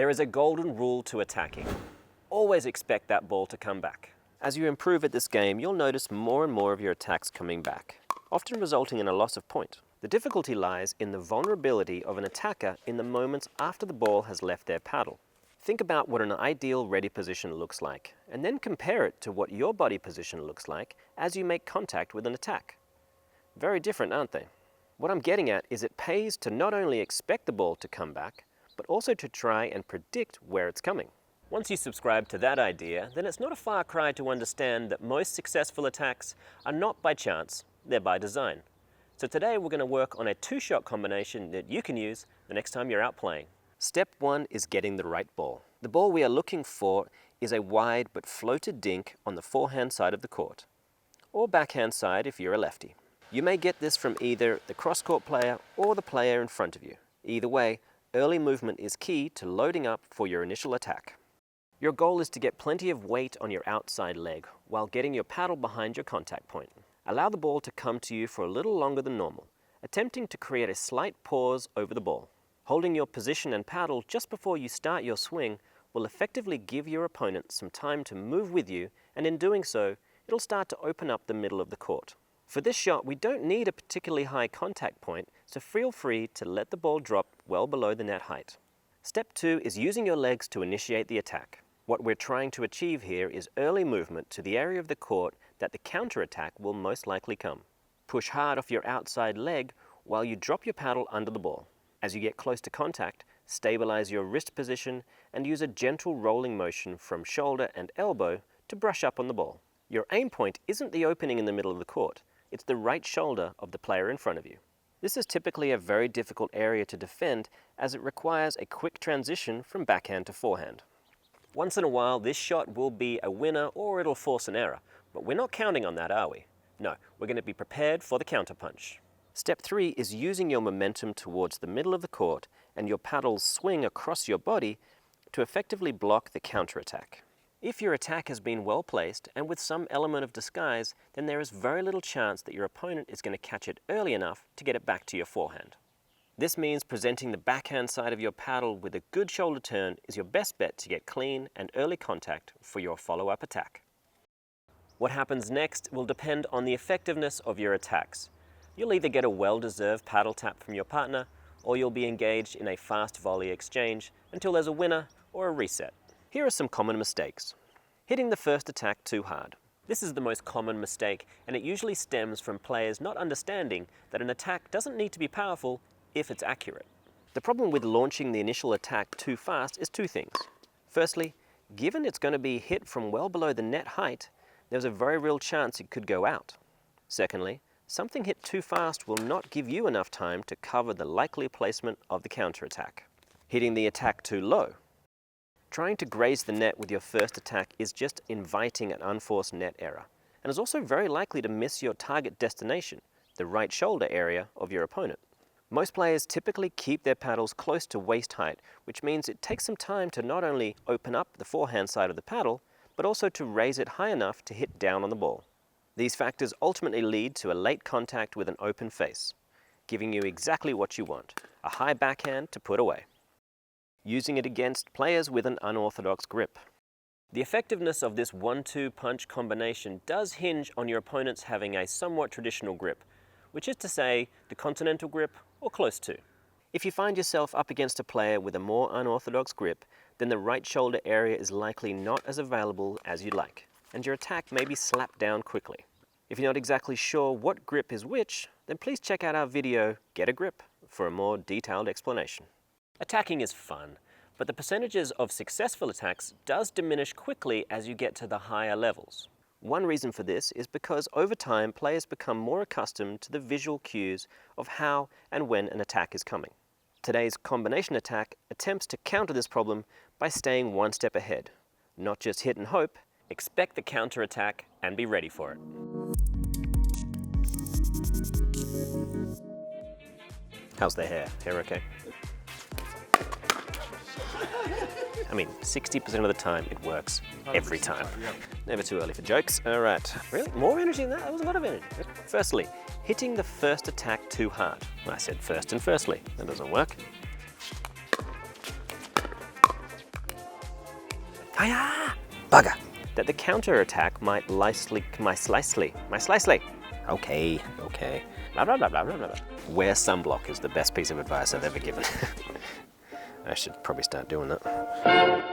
There is a golden rule to attacking. Always expect that ball to come back. As you improve at this game, you'll notice more and more of your attacks coming back, often resulting in a loss of point. The difficulty lies in the vulnerability of an attacker in the moments after the ball has left their paddle. Think about what an ideal ready position looks like, and then compare it to what your body position looks like as you make contact with an attack. Very different, aren't they? What I'm getting at is it pays to not only expect the ball to come back, but also to try and predict where it's coming. Once you subscribe to that idea, then it's not a far cry to understand that most successful attacks are not by chance, they're by design. So today we're going to work on a two-shot combination that you can use the next time you're out playing. Step 1 is getting the right ball. The ball we are looking for is a wide but floated dink on the forehand side of the court, or backhand side if you're a lefty. You may get this from either the cross-court player or the player in front of you. Either way, early movement is key to loading up for your initial attack. Your goal is to get plenty of weight on your outside leg while getting your paddle behind your contact point. Allow the ball to come to you for a little longer than normal, attempting to create a slight pause over the ball. Holding your position and paddle just before you start your swing will effectively give your opponent some time to move with you, and in doing so, it'll start to open up the middle of the court. For this shot, we don't need a particularly high contact point, so feel free to let the ball drop well below the net height. Step 2 is using your legs to initiate the attack. What we're trying to achieve here is early movement to the area of the court that the counterattack will most likely come. Push hard off your outside leg while you drop your paddle under the ball. As you get close to contact, stabilize your wrist position and use a gentle rolling motion from shoulder and elbow to brush up on the ball. Your aim point isn't the opening in the middle of the court, it's the right shoulder of the player in front of you. This is typically a very difficult area to defend as it requires a quick transition from backhand to forehand. Once in a while, this shot will be a winner or it'll force an error, but we're not counting on that, are we? No, we're going to be prepared for the counterpunch. Step 3 is using your momentum towards the middle of the court and your paddles swing across your body to effectively block the counterattack. If your attack has been well placed and with some element of disguise, then there is very little chance that your opponent is going to catch it early enough to get it back to your forehand. This means presenting the backhand side of your paddle with a good shoulder turn is your best bet to get clean and early contact for your follow-up attack. What happens next will depend on the effectiveness of your attacks. You'll either get a well-deserved paddle tap from your partner, or you'll be engaged in a fast volley exchange until there's a winner or a reset. Here are some common mistakes. Hitting the first attack too hard. This is the most common mistake, and it usually stems from players not understanding that an attack doesn't need to be powerful if it's accurate. The problem with launching the initial attack too fast is two things. Firstly, given it's going to be hit from well below the net height, there's a very real chance it could go out. Secondly, something hit too fast will not give you enough time to cover the likely placement of the counterattack. Hitting the attack too low. Trying to graze the net with your first attack is just inviting an unforced net error, and is also very likely to miss your target destination, the right shoulder area of your opponent. Most players typically keep their paddles close to waist height, which means it takes some time to not only open up the forehand side of the paddle, but also to raise it high enough to hit down on the ball. These factors ultimately lead to a late contact with an open face, giving you exactly what you want, a high backhand to put away. Using it against players with an unorthodox grip. The effectiveness of this 1-2 punch combination does hinge on your opponents having a somewhat traditional grip, which is to say the continental grip or close to. If you find yourself up against a player with a more unorthodox grip, then the right shoulder area is likely not as available as you'd like, and your attack may be slapped down quickly. If you're not exactly sure what grip is which, then please check out our video, Get a Grip, for a more detailed explanation. Attacking is fun, but the percentages of successful attacks does diminish quickly as you get to the higher levels. One reason for this is because over time players become more accustomed to the visual cues of how and when an attack is coming. Today's combination attack attempts to counter this problem by staying one step ahead. Not just hit and hope, expect the counterattack and be ready for it. How's the hair? Hair okay? I mean, 60% of the time it works every time. Never too early for jokes. All right. Really? More energy than that? That was a lot of energy. Firstly, hitting the first attack too hard. Well, I said first and firstly. That doesn't work. Hiya! Bugger! That the counterattack might slicely. Okay. Blah, blah, blah, blah, blah, blah. Wear sunblock is the best piece of advice I've ever given. I should probably start doing that.